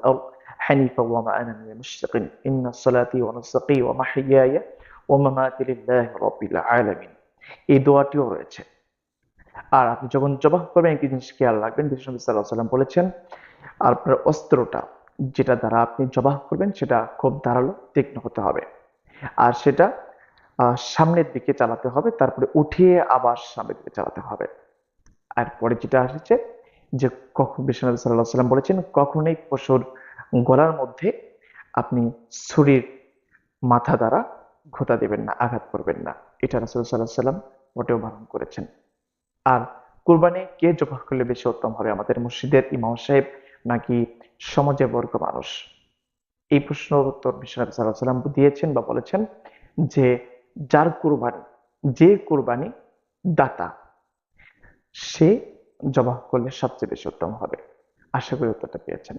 الأرض حنيفا وما أنا من المشركين إن صلاتي ونسكي ومحياي ومماتي لله رب العالمين। এই দোয়াটিও রয়েছে। আর আপনি যখন জবাহ করবেন একটি জিনিস খেয়াল রাখবেন, বিশ্বনবী সাল্লাল্লাহু আলাইহি ওয়াসাল্লাম বলেছেন, আর আপনার অস্ত্রটা যেটা দ্বারা আপনি জবাহ করবেন সেটা খুব ধারালো তীক্ষ্ণ হতে হবে। আর সেটা সামনের দিকে চালাতে হবে, তারপরে উঠিয়ে আবার সামনের দিকে চালাতে হবে। আর পরে যেটা আসছে যে কখন বিশ্বনবী সাল্লাল্লাহু আলাইহি ওয়াসাল্লাম বলেছেন কখনোই পশুর গলার মধ্যে আপনি ছুরির মাথা দ্বারা ঘোতা দেবেন না, আঘাত করবেন না। এটা রাসূল সাল্লাল্লাহু আলাইহি ওয়াসাল্লাম মোটেও বারণ করেছেন। আর কুরবানি কে জবাহ করলে বেশি উত্তম হবে, আমাদের মসজিদের ইমাম সাহেব নাকি সমাজের বর্গ মানুষ? এই প্রশ্নের উত্তর বিশ্বনবী সাল্লাল্লাহু আলাইহি ওয়াসাল্লাম দিয়েছেন বা বলেছেন যে যার কুরবানি, যে কুরবানি দাতা, সে জবাহ করলে সবচেয়ে বেশি উত্তম হবে। আশা করি উত্তরটা পেয়েছেন।